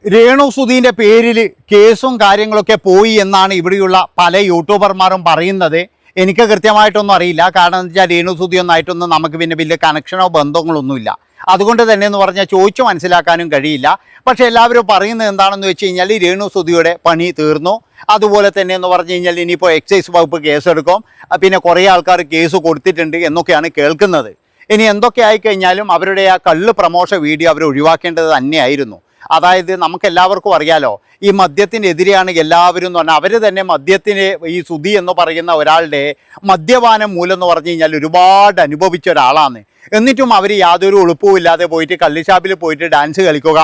രേണു സുധീൻ്റെ പേരിൽ കേസും കാര്യങ്ങളൊക്കെ പോയി എന്നാണ് ഇവിടെയുള്ള പല യൂട്യൂബർമാരും പറയുന്നത്. എനിക്ക് കൃത്യമായിട്ടൊന്നും അറിയില്ല. കാരണം എന്താ വെച്ചാൽ രേണു സുധി ഒന്നായിട്ടൊന്നും നമുക്ക് പിന്നെ വലിയ കണക്ഷനോ ബന്ധങ്ങളൊന്നുമില്ല. അതുകൊണ്ട് തന്നെ എന്ന് പറഞ്ഞാൽ ചോദിച്ചു മനസ്സിലാക്കാനും കഴിയില്ല. പക്ഷേ എല്ലാവരും പറയുന്നത് എന്താണെന്ന് വെച്ച് കഴിഞ്ഞാൽ രേണു സുധിയുടെ പണി തീർന്നു. അതുപോലെ തന്നെ എന്ന് പറഞ്ഞു കഴിഞ്ഞാൽ ഇനിയിപ്പോൾ എക്സൈസ് വകുപ്പ് കേസെടുക്കും, പിന്നെ കുറേ ആൾക്കാർ കേസ് കൊടുത്തിട്ടുണ്ട് എന്നൊക്കെയാണ് കേൾക്കുന്നത്. ഇനി എന്തൊക്കെ ആയിക്കഴിഞ്ഞാലും അവരുടെ ആ കള്ള് പ്രമോഷൻ വീഡിയോ അവർ ഒഴിവാക്കേണ്ടത് തന്നെയായിരുന്നു. അതായത് നമുക്കെല്ലാവർക്കും അറിയാലോ, ഈ മദ്യത്തിനെതിരെയാണ് എല്ലാവരും എന്ന് പറഞ്ഞാൽ അവർ തന്നെ മദ്യത്തിന് ഈ സുധി എന്ന് പറയുന്ന ഒരാളുടെ മദ്യപാനം മൂലം എന്ന് പറഞ്ഞു കഴിഞ്ഞാൽ ഒരുപാട് അനുഭവിച്ച ഒരാളാണ്. എന്നിട്ടും അവർ യാതൊരു എളുപ്പവും ഇല്ലാതെ പോയിട്ട് കള്ളിഷാപ്പിൽ പോയിട്ട് ഡാൻസ് കളിക്കുക,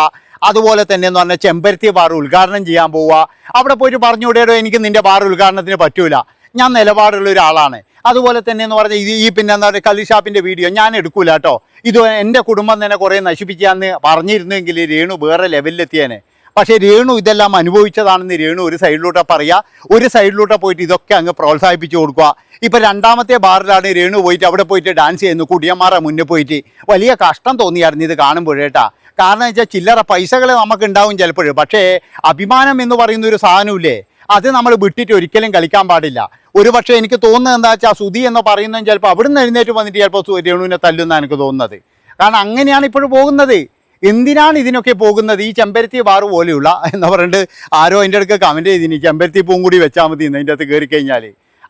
അതുപോലെ തന്നെ എന്ന് പറഞ്ഞാൽ ചെമ്പരത്തി ബാർ ഉദ്ഘാടനം ചെയ്യാൻ പോവുക. അവിടെ പോയിട്ട് പറഞ്ഞുകൂടെയോ എനിക്ക് നിൻ്റെ ബാർ ഉദ്ഘാടനത്തിന് പറ്റൂല, ഞാൻ നിലപാടുള്ള ഒരാളാണ്. അതുപോലെ തന്നെ എന്ന് പറഞ്ഞാൽ ഈ പിന്നെ എന്താ പറയുക കള്ളിഷാപ്പിൻ്റെ വീഡിയോ ഞാൻ എടുക്കൂല കേട്ടോ, ഇത് എൻ്റെ കുടുംബം തന്നെ കുറേ നശിപ്പിക്കാമെന്ന് പറഞ്ഞിരുന്നെങ്കിൽ രേണു വേറെ ലെവലിലെത്തിയേനെ. പക്ഷേ രേണു ഇതെല്ലാം അനുഭവിച്ചതാണെന്ന് രേണു ഒരു സൈഡിലൂടെ പറയുക, ഒരു സൈഡിലൂടെ പോയിട്ട് ഇതൊക്കെ അങ്ങ് പ്രോത്സാഹിപ്പിച്ചു കൊടുക്കുക. ഇപ്പം രണ്ടാമത്തെ ബാറിലാണ് രേണു പോയിട്ട് അവിടെ പോയിട്ട് ഡാൻസ് ചെയ്യുന്നു, കുടിയന്മാരുടെ മുന്നിൽ പോയിട്ട്. വലിയ കഷ്ടം തോന്നിയായിരുന്നു ഇത് കാണുമ്പോഴേട്ടാ. കാരണം വെച്ചാൽ ചില്ലറ പൈസകൾ നമുക്ക് ഉണ്ടാവും ചിലപ്പോൾ, പക്ഷേ അഭിമാനം എന്ന് പറയുന്ന ഒരു സാധനമില്ലേ, അത് നമ്മൾ വിട്ടിട്ട് ഒരിക്കലും കളിക്കാൻ പാടില്ല. ഒരു പക്ഷേ എനിക്ക് തോന്നുന്നത് എന്താ വെച്ചാൽ സുധി എന്ന് പറയുന്നതും ചിലപ്പോൾ അവിടുന്ന് എഴുന്നേറ്റ് വന്നിട്ട് ചിലപ്പോൾ രേണുവിനെ തല്ലുന്നാണ് എനിക്ക് തോന്നുന്നത്. കാരണം അങ്ങനെയാണ് ഇപ്പോഴും പോകുന്നത്. എന്തിനാണ് ഇതിനൊക്കെ പോകുന്നത്? ഈ ചെമ്പരത്തി ബാറ് പോലെയുള്ള എന്താ പറയുന്നത്, ആരോ അതിൻ്റെ അടുക്ക് കമൻറ്റ് ചെയ്തിനി ചെമ്പരത്തി പൂവും കൂടി വെച്ചാൽ മതി അതിൻ്റെ അകത്ത് കയറി കഴിഞ്ഞാൽ.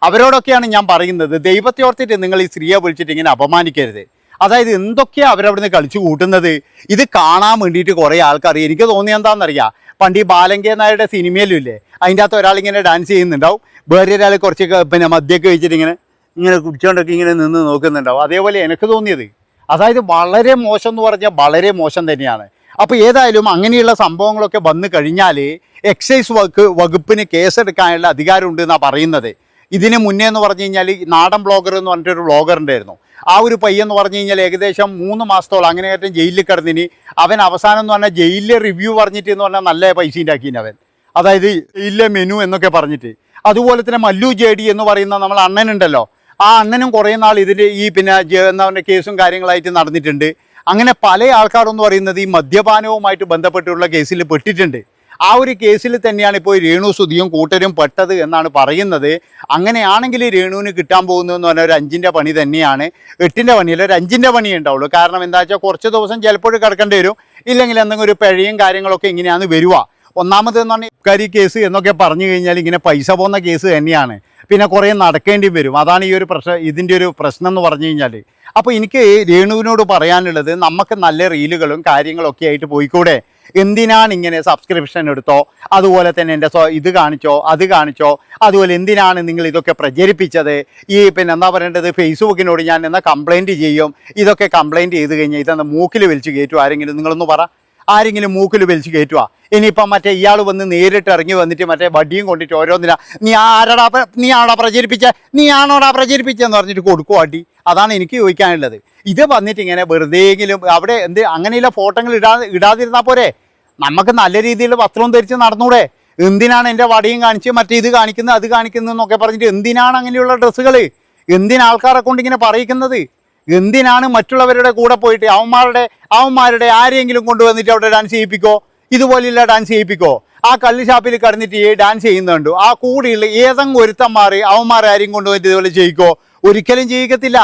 അവരോടൊക്കെയാണ് ഞാൻ പറയുന്നത്, ദൈവത്തെ ഓർത്തിട്ട് നിങ്ങൾ ഈ സ്ത്രീയെ വിളിച്ചിട്ട് ഇങ്ങനെ അപമാനിക്കരുത്. അതായത് എന്തൊക്കെയാണ് അവരവിടുന്ന് കളിച്ചു കൂട്ടുന്നത്. ഇത് കാണാൻ വേണ്ടിയിട്ട് കുറേ ആൾക്കാർ, എനിക്ക് തോന്നിയത് എന്താണെന്നറിയാം, പണ്ട് ഈ ബാലങ്കേ നായരുടെ സിനിമയിലും ഇല്ലേ, അതിൻ്റെ അകത്ത് ഒരാളിങ്ങനെ ഡാൻസ് ചെയ്യുന്നുണ്ടാവും, വേറെ ഒരാൾ കുറച്ച് പിന്നെ മദ്യമൊക്കെ വെച്ചിട്ട് ഇങ്ങനെ കുടിച്ചുകൊണ്ടൊക്കെ ഇങ്ങനെ നിന്ന് നോക്കുന്നുണ്ടാവും. അതേപോലെ എനിക്ക് തോന്നിയത്. അതായത് വളരെ മോശം എന്ന് പറഞ്ഞാൽ വളരെ മോശം തന്നെയാണ്. അപ്പോൾ ഏതായാലും അങ്ങനെയുള്ള സംഭവങ്ങളൊക്കെ വന്നു കഴിഞ്ഞാൽ എക്സൈസ് വകുപ്പിന് കേസെടുക്കാനുള്ള അധികാരമുണ്ട് എന്നാണ് പറയുന്നത്. ഇതിന് മുന്നേ എന്ന് പറഞ്ഞു കഴിഞ്ഞാൽ നാടൻ ബ്ലോഗർ എന്ന് പറഞ്ഞിട്ടൊരു ബ്ലോഗർ ഉണ്ടായിരുന്നു. ആ ഒരു പയ്യെന്ന് പറഞ്ഞു കഴിഞ്ഞാൽ ഏകദേശം 3 മാസത്തോളം അങ്ങനെയായിട്ടും ജയിലിൽ കിടന്നിനി. അവൻ അവസാനം എന്ന് പറഞ്ഞാൽ ജയിലിലെ റിവ്യൂ പറഞ്ഞിട്ട് എന്ന് പറഞ്ഞാൽ നല്ല പൈസ ഉണ്ടാക്കിന് അവൻ, അതായത് ജയിലിലെ മെനു എന്നൊക്കെ പറഞ്ഞിട്ട്. അതുപോലെ തന്നെ മല്ലു ജെ.ഡി എന്ന് പറയുന്ന നമ്മൾ അണ്ണനുണ്ടല്ലോ, ആ അണ്ണനും കുറേ നാൾ ഇതിൻ്റെ ഈ പിന്നെ എന്താ പറയുക കേസും കാര്യങ്ങളായിട്ട് നടന്നിട്ടുണ്ട്. അങ്ങനെ പല ആൾക്കാരെന്ന് പറയുന്നത് ഈ മദ്യപാനവുമായിട്ട് ബന്ധപ്പെട്ടുള്ള കേസിൽ പെട്ടിട്ടുണ്ട്. ആ ഒരു കേസിൽ തന്നെയാണ് ഇപ്പോൾ രേണു സുധിയും കൂട്ടരും പെട്ടത് എന്നാണ് പറയുന്നത്. അങ്ങനെയാണെങ്കിൽ രേണുവിന് കിട്ടാൻ പോകുന്നതെന്ന് പറഞ്ഞാൽ ഒരു 5ൻ്റെ പണി തന്നെയാണ്. 8ൻ്റെ പണിയല്ല, ഒരു 5ൻ്റെ പണിയേ ഉണ്ടാവുള്ളൂ. കാരണം എന്താ വെച്ചാൽ കുറച്ച് ദിവസം ചിലപ്പോൾ കിടക്കേണ്ടി വരും, ഇല്ലെങ്കിൽ എന്തെങ്കിലും ഒരു പിഴയും കാര്യങ്ങളൊക്കെ ഇങ്ങനെയാണ് വരിക. ഒന്നാമതെന്ന് പറഞ്ഞാൽ ഇക്കാരി കേസ് എന്നൊക്കെ പറഞ്ഞു കഴിഞ്ഞാൽ ഇങ്ങനെ പൈസ പോകുന്ന കേസ് തന്നെയാണ്. പിന്നെ കുറേ നടക്കേണ്ടി വരും. അതാണ് ഈ ഒരു ഇതിൻ്റെ ഒരു പ്രശ്നം എന്ന് പറഞ്ഞു കഴിഞ്ഞാൽ. അപ്പോൾ എനിക്ക് രേണുവിനോട് പറയാനുള്ളത്, നമുക്ക് നല്ല റീലുകളും കാര്യങ്ങളൊക്കെ ആയിട്ട് പോയിക്കൂടെ? എന്തിനാണ് ഇങ്ങനെ സബ്സ്ക്രിപ്ഷൻ എടുത്തോ, അതുപോലെ തന്നെ എൻ്റെ ഇത് കാണിച്ചോ അത് കാണിച്ചോ, അതുപോലെ എന്തിനാണ് നിങ്ങൾ ഇതൊക്കെ പ്രചരിപ്പിച്ചത്? ഈ പിന്നെ എന്താ പറയേണ്ടത്, ഫേസ്ബുക്കിനോട് ഞാൻ എന്നാൽ കംപ്ലയിൻറ്റ് ചെയ്യും. ഇതൊക്കെ കംപ്ലയിൻറ്റ് ചെയ്ത് കഴിഞ്ഞാൽ ഇതെന്താ മൂക്കിൽ വലിച്ച് കയറ്റുമോ ആരെങ്കിലും? നിങ്ങളൊന്ന് പറ, ആരെങ്കിലും മൂക്കിൽ വലിച്ച് കയറ്റുക? ഇനിയിപ്പം മറ്റേ ഇയാൾ വന്ന് നേരിട്ട് ഇറങ്ങി വന്നിട്ട് മറ്റേ വടിയും കൊണ്ടിട്ട് ഓരോന്നിനാ നീ ആണോടാ പ്രചരിപ്പിച്ചെന്ന് പറഞ്ഞിട്ട് കൊടുക്കും അടി. അതാണ് എനിക്ക് ചോദിക്കാനുള്ളത്. ഇത് വന്നിട്ട് ഇങ്ങനെ വെറുതെയെങ്കിലും അവിടെ അങ്ങനെയുള്ള ഫോട്ടോകൾ ഇടാതിരുന്നാൽ പോരെ? നമുക്ക് നല്ല രീതിയിൽ വസ്ത്രവും ധരിച്ച് നടന്നൂടെ? എന്തിനാണ് എൻ്റെ വടിയും കാണിച്ച് മറ്റേ ഇത് കാണിക്കുന്നത് അത് കാണിക്കുന്നത് എന്നൊക്കെ പറഞ്ഞിട്ട് എന്തിനാണ് അങ്ങനെയുള്ള ഡ്രസ്സുകൾ? എന്തിനാൾക്കാരെ കൊണ്ട് ഇങ്ങനെ പറയിക്കുന്നത്? എന്തിനാണ് മറ്റുള്ളവരുടെ കൂടെ പോയിട്ട് അവന്മാരുടെ ആരെങ്കിലും കൊണ്ടുവന്നിട്ട് അവിടെ ഡാൻസ് ചെയ്യിപ്പിക്കോ? ഇതുപോലെയുള്ള ഡാൻസ് ചെയ്യിപ്പിക്കോ? ആ കള്ളി ഷാപ്പിൽ കടന്നിട്ട് ഡാൻസ് ചെയ്യുന്നുണ്ടോ? ആ കൂടെയുള്ള ഏതെങ്കിലും ഒരുത്തന്മാർ അവന്മാരാരെയും കൊണ്ടുവന്നിട്ട് ഇതുപോലെ ചെയ്യിക്കോ? ഒരിക്കലും ചെയ്യിക്കത്തില്ല.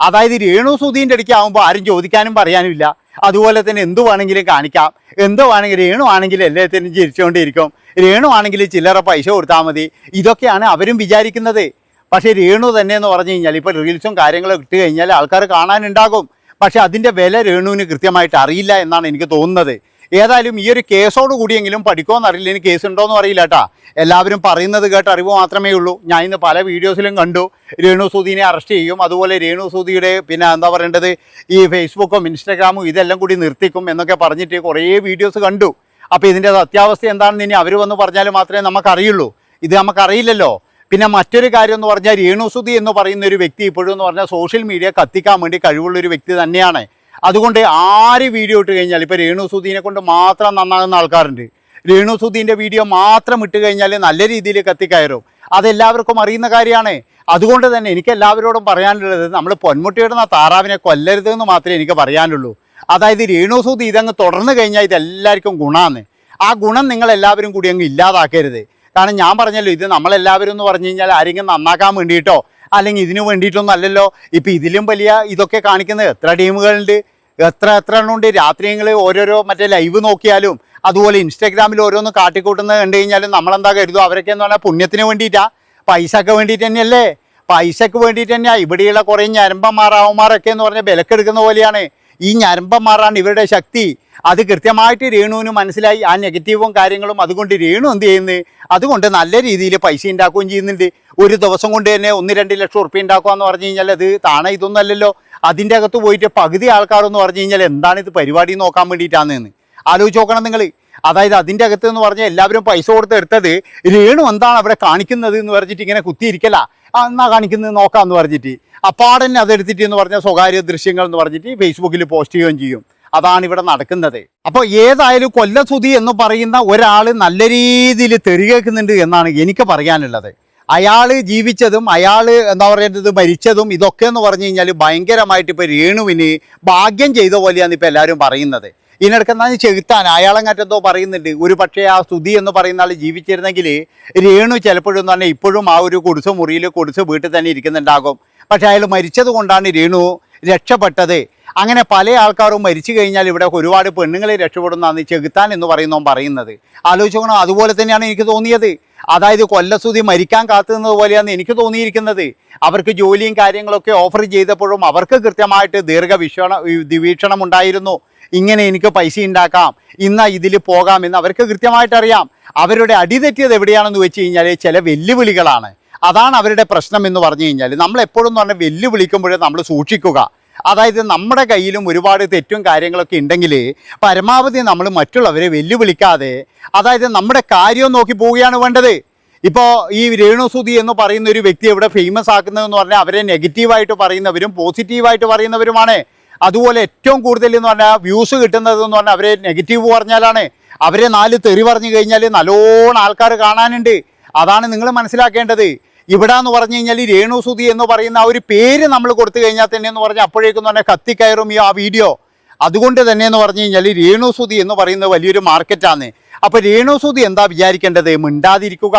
അതായത് രേണു സുധീൻ്റെ അടുക്ക് ആകുമ്പോൾ ആരും ചോദിക്കാനും പറയാനും ഇല്ല. അതുപോലെ തന്നെ എന്തു വേണമെങ്കിലും കാണിക്കാം, എന്തോ വേണമെങ്കിൽ രേണു ആണെങ്കിൽ എല്ലാത്തിനും ചിരിച്ചുകൊണ്ടിരിക്കും. രേണു ആണെങ്കിൽ ചില്ലറ പൈസ കൊടുത്താൽ മതി. ഇതൊക്കെയാണ് അവരും വിചാരിക്കുന്നത്. പക്ഷേ രേണു തന്നെ എന്ന് പറഞ്ഞു കഴിഞ്ഞാൽ ഇപ്പോൾ റീൽസും കാര്യങ്ങളൊക്കെ ഇട്ട് കഴിഞ്ഞാൽ ആൾക്കാർ കാണാനുണ്ടാകും. പക്ഷേ അതിൻ്റെ വില രേണുവിന് കൃത്യമായിട്ട് അറിയില്ല എന്നാണ് എനിക്ക് തോന്നുന്നത്. ഏതായാലും ഈ ഒരു കേസോട് കൂടിയെങ്കിലും പഠിക്കുമെന്നറിയില്ല. ഇനി കേസ് ഉണ്ടോയെന്നും അറിയില്ല കേട്ടോ. എല്ലാവരും പറയുന്നത് കേട്ട് അറിവ് മാത്രമേ ഉള്ളൂ. ഞാൻ ഇന്ന് പല വീഡിയോസിലും കണ്ടു രേണു സുധീനെ അറസ്റ്റ് ചെയ്യും, അതുപോലെ രേണു സുധിയുടെ പിന്നെ എന്താ പറയേണ്ടത് ഈ ഫേസ്ബുക്കും ഇൻസ്റ്റാഗ്രാമും ഇതെല്ലാം കൂടി നിർത്തിക്കും എന്നൊക്കെ പറഞ്ഞിട്ട് കുറേ വീഡിയോസ് കണ്ടു. അപ്പോൾ ഇതിൻ്റെ സത്യാവസ്ഥ എന്താണെന്ന് ഇനി അവർ വന്ന് പറഞ്ഞാൽ മാത്രമേ നമുക്കറിയുള്ളൂ. ഇത് നമുക്കറിയില്ലല്ലോ. പിന്നെ മറ്റൊരു കാര്യം എന്ന് പറഞ്ഞാൽ രേണു സുധി എന്ന് പറയുന്ന ഒരു വ്യക്തി ഇപ്പോഴും എന്ന് പറഞ്ഞാൽ സോഷ്യൽ മീഡിയ കത്തിക്കാൻ വേണ്ടി കഴിവുള്ളൊരു വ്യക്തി തന്നെയാണ്. അതുകൊണ്ട് ആര് വീഡിയോ ഇട്ട് കഴിഞ്ഞാൽ ഇപ്പോൾ രേണു സുധീനെ കൊണ്ട് മാത്രം നന്നാകുന്ന ആൾക്കാരുണ്ട്. രേണു സുധീൻ്റെ വീഡിയോ മാത്രം ഇട്ട് കഴിഞ്ഞാൽ നല്ല രീതിയിൽ കത്തിക്കയറും. അതെല്ലാവർക്കും അറിയുന്ന കാര്യമാണ്. അതുകൊണ്ട് തന്നെ എനിക്ക് എല്ലാവരോടും പറയാനുള്ളത്, നമ്മൾ പൊന്മുട്ടിയിടുന്ന താറാവിനെ കൊല്ലരുതെന്ന് മാത്രമേ എനിക്ക് പറയാനുള്ളൂ. അതായത് രേണു സുധി ഇതങ്ങ് തുടർന്ന് കഴിഞ്ഞാൽ ഇതെല്ലാവർക്കും ഗുണമാണ്. ആ ഗുണം നിങ്ങളെല്ലാവരും കൂടി അങ്ങ് ഇല്ലാതാക്കരുത്. കാരണം ഞാൻ പറഞ്ഞല്ലോ, ഇത് നമ്മളെല്ലാവരും എന്ന് പറഞ്ഞു കഴിഞ്ഞാൽ ആരെങ്കിലും നന്നാക്കാൻ വേണ്ടിയിട്ടോ അല്ലെങ്കിൽ ഇതിനു വേണ്ടിയിട്ടൊന്നും അല്ലല്ലോ. ഇപ്പം ഇതിലും വലിയ ഇതൊക്കെ കാണിക്കുന്നത് എത്ര ടീമുകളുണ്ട്, എത്ര എണ്ണമുണ്ട്. രാത്രികൾ ഓരോരോ മറ്റേ ലൈവ് നോക്കിയാലും അതുപോലെ ഇൻസ്റ്റാഗ്രാമിൽ ഓരോന്ന് കാട്ടിക്കൂട്ടുന്നത് കണ്ടു കഴിഞ്ഞാലും നമ്മളെന്താ കരുതും, അവരൊക്കെ എന്ന് പറഞ്ഞാൽ പുണ്യത്തിന് വേണ്ടിയിട്ടാ, പൈസക്ക് വേണ്ടിയിട്ട് തന്നെയല്ലേ, പൈസക്ക് വേണ്ടിയിട്ട് തന്നെയാണ്. ഇവിടെയുള്ള കുറേ ഞരമ്പന്മാരാവന്മാരൊക്കെ എന്ന് പറഞ്ഞാൽ വിലക്കെടുക്കുന്ന പോലെയാണ്. ഈ ഞരമ്പന്മാരാണ് ഇവരുടെ ശക്തി. അത് കൃത്യമായിട്ട് രേണുവിന് മനസ്സിലായി. ആ നെഗറ്റീവും കാര്യങ്ങളും അതുകൊണ്ട് രേണു എന്ത് ചെയ്യുന്നത്, അതുകൊണ്ട് നല്ല രീതിയിൽ പൈസ ഉണ്ടാക്കുകയും ചെയ്യുന്നുണ്ട്. ഒരു ദിവസം കൊണ്ട് തന്നെ 1-2 ലക്ഷം ഉറുപ്പ്യ ഉണ്ടാക്കുക എന്ന് പറഞ്ഞു കഴിഞ്ഞാൽ അത് താണ ഇതൊന്നും അല്ലല്ലോ. അതിൻ്റെ അകത്ത് പോയിട്ട് പകുതി ആൾക്കാരെന്ന് പറഞ്ഞു കഴിഞ്ഞാൽ എന്താണ് ഇത് പരിപാടി നോക്കാൻ വേണ്ടിയിട്ടാണെന്ന് ആലോചിച്ച് നോക്കണം നിങ്ങൾ. അതായത് അതിൻ്റെ അകത്ത് എന്ന് പറഞ്ഞാൽ എല്ലാവരും പൈസ കൊടുത്ത് എടുത്തത് രേണു എന്താണ് അവിടെ കാണിക്കുന്നത് എന്ന് പറഞ്ഞിട്ട് ഇങ്ങനെ കുത്തിയിരിക്കല, എന്നാ കാണിക്കുന്നത് നോക്കാമെന്ന് പറഞ്ഞിട്ട് അപ്പാടന്നെ അതെടുത്തിട്ട് എന്ന് പറഞ്ഞാൽ സ്വകാര്യ ദൃശ്യങ്ങൾ എന്ന് പറഞ്ഞിട്ട് ഫേസ്ബുക്കിൽ പോസ്റ്റ് ചെയ്യുകയും ചെയ്യും. അതാണ് ഇവിടെ നടക്കുന്നത്. അപ്പോൾ ഏതായാലും കൊല്ലസുതി എന്ന് പറയുന്ന ഒരാൾ നല്ല രീതിയിൽ തെറികേൾക്കുന്നുണ്ട് എന്നാണ് എനിക്ക് പറയാനുള്ളത്. അയാൾ ജീവിച്ചതും അയാൾ എന്താ പറയുന്നത് മരിച്ചതും ഇതൊക്കെ എന്ന് പറഞ്ഞു കഴിഞ്ഞാൽ ഭയങ്കരമായിട്ട് ഇപ്പോൾ രേണുവിന് ഭാഗ്യം ചെയ്ത പോലെയാണ് ഇപ്പോൾ എല്ലാവരും പറയുന്നത്. ഇതിനിടയ്ക്കെന്നാൽ ചെകുത്താൻ അയാളെങ്ങാറ്റെന്തോ പറയുന്നുണ്ട്. ഒരു പക്ഷേ ആ സ്തുതി എന്ന് പറയുന്ന ആൾ ജീവിച്ചിരുന്നെങ്കിൽ രേണു ചിലപ്പോഴും തന്നെ ഇപ്പോഴും ആ ഒരു കുടിസ് മുറിയിൽ കുടിസ് വീട്ടിൽ തന്നെ ഇരിക്കുന്നുണ്ടാകും. പക്ഷേ അയാൾ മരിച്ചത് കൊണ്ടാണ് രേണു രക്ഷപ്പെട്ടത്. അങ്ങനെ പല ആൾക്കാരും മരിച്ചു കഴിഞ്ഞാൽ ഇവിടെ ഒരുപാട് പെണ്ണുങ്ങളെ രക്ഷപ്പെടുന്നതാണ് ചെകുത്താൻ എന്ന് പറയുന്നവൻ പറയുന്നത്. ആലോചിച്ച് നോക്കണം. അതുപോലെ തന്നെയാണ് എനിക്ക് തോന്നിയത്. അതായത് കൊല്ലസുതി മരിക്കാൻ കാത്തുനിന്നത് പോലെയാണ് എനിക്ക് തോന്നിയിരിക്കുന്നത്. അവർക്ക് ജോലിയും കാര്യങ്ങളൊക്കെ ഓഫർ ചെയ്തപ്പോഴും അവർക്ക് കൃത്യമായിട്ട് വീക്ഷണം ഉണ്ടായിരുന്നു. ഇങ്ങനെ എനിക്ക് പൈസ ഉണ്ടാക്കാം, ഇന്ന് ഇതിൽ പോകാം എന്ന് അവർക്ക് കൃത്യമായിട്ട് അറിയാം. അവരുടെ അടിതെറ്റിയത് എവിടെയാണെന്ന് വെച്ച് കഴിഞ്ഞാൽ ചില വെല്ലുവിളികളാണ്. അതാണ് അവരുടെ പ്രശ്നം എന്ന് പറഞ്ഞു കഴിഞ്ഞാൽ നമ്മൾ എപ്പോഴും എന്ന് പറഞ്ഞാൽ വെല്ലുവിളിക്കുമ്പോഴേ നമ്മൾ സൂക്ഷിക്കുക. അതായത് നമ്മുടെ കയ്യിലും ഒരുപാട് തെറ്റും കാര്യങ്ങളൊക്കെ ഉണ്ടെങ്കിൽ പരമാവധി നമ്മൾ മറ്റുള്ളവരെ വെല്ലുവിളിക്കാതെ അതായത് നമ്മുടെ കാര്യം നോക്കി പോവുകയാണ് വേണ്ടത്. ഇപ്പോൾ ഈ രേണുസുതി എന്ന് പറയുന്ന ഒരു വ്യക്തി ഇവിടെ ഫേമസ് ആക്കുന്നതെന്ന് പറഞ്ഞാൽ അവരെ നെഗറ്റീവായിട്ട് പറയുന്നവരും പോസിറ്റീവായിട്ട് പറയുന്നവരുമാണ്. അതുപോലെ ഏറ്റവും കൂടുതൽ എന്ന് പറഞ്ഞാൽ വ്യൂസ് കിട്ടുന്നതെന്ന് പറഞ്ഞാൽ അവരെ നെഗറ്റീവ് പറഞ്ഞാലാണ്. അവരെ 4 തെറി പറഞ്ഞു കഴിഞ്ഞാൽ നല്ലോണം ആൾക്കാർ കാണാനുണ്ട്. അതാണ് നിങ്ങൾ മനസ്സിലാക്കേണ്ടത്. ഇവിടെ എന്ന് പറഞ്ഞു കഴിഞ്ഞാൽ ഈ രേണുസുതി എന്ന് പറയുന്ന ആ ഒരു പേര് നമ്മൾ കൊടുത്തു കഴിഞ്ഞാൽ തന്നെ എന്ന് പറഞ്ഞാൽ അപ്പോഴേക്കും തന്നെ കത്തിക്കയറും ഈ ആ വീഡിയോ. അതുകൊണ്ട് തന്നെ എന്ന് പറഞ്ഞു കഴിഞ്ഞാൽ രേണുസുതി എന്ന് പറയുന്നത് വലിയൊരു മാർക്കറ്റാണ്. അപ്പോൾ രേണുസുതി എന്താ വിചാരിക്കേണ്ടത്, മിണ്ടാതിരിക്കുക,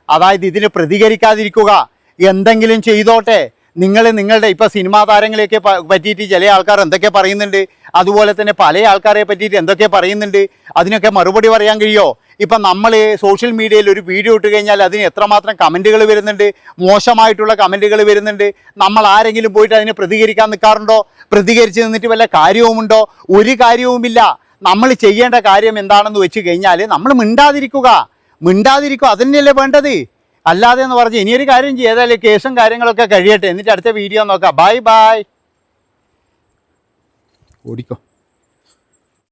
അതായത് ഇതിന് പ്രതികരിക്കാതിരിക്കുക, എന്തെങ്കിലും ചെയ്തോട്ടെ. നിങ്ങളുടെ ഇപ്പോൾ സിനിമാ താരങ്ങളെയൊക്കെ പറ്റിയിട്ട് ചില ആൾക്കാർ എന്തൊക്കെ പറയുന്നുണ്ട്, അതുപോലെ തന്നെ പല ആൾക്കാരെ പറ്റിയിട്ട് എന്തൊക്കെ പറയുന്നുണ്ട്, അതിനൊക്കെ മറുപടി പറയാൻ കഴിയുമോ? ഇപ്പം നമ്മൾ സോഷ്യൽ മീഡിയയിൽ ഒരു വീഡിയോ ഇട്ട് കഴിഞ്ഞാൽ അതിന് എത്രമാത്രം കമൻറ്റുകൾ വരുന്നുണ്ട്, മോശമായിട്ടുള്ള കമൻറ്റുകൾ വരുന്നുണ്ട്. നമ്മൾ ആരെങ്കിലും പോയിട്ട് അതിനെ പ്രതികരിക്കാൻ നിൽക്കാറുണ്ടോ? പ്രതികരിച്ച് നിന്നിട്ട് വല്ല കാര്യവുമുണ്ടോ? ഒരു കാര്യവുമില്ല. നമ്മൾ ചെയ്യേണ്ട കാര്യം എന്താണെന്ന് വെച്ച് കഴിഞ്ഞാൽ നമ്മൾ മിണ്ടാതിരിക്കുക, അതന്നെയല്ലേ വേണ്ടത്. അല്ലാതെ എന്ന് പറഞ്ഞ് ഇനിയൊരു കാര്യം ചെയ്താൽ കേസും കാര്യങ്ങളൊക്കെ കഴിയട്ടെ, എന്നിട്ട് അടുത്ത വീഡിയോ നോക്കാം. ബൈ ഓടിക്കോ.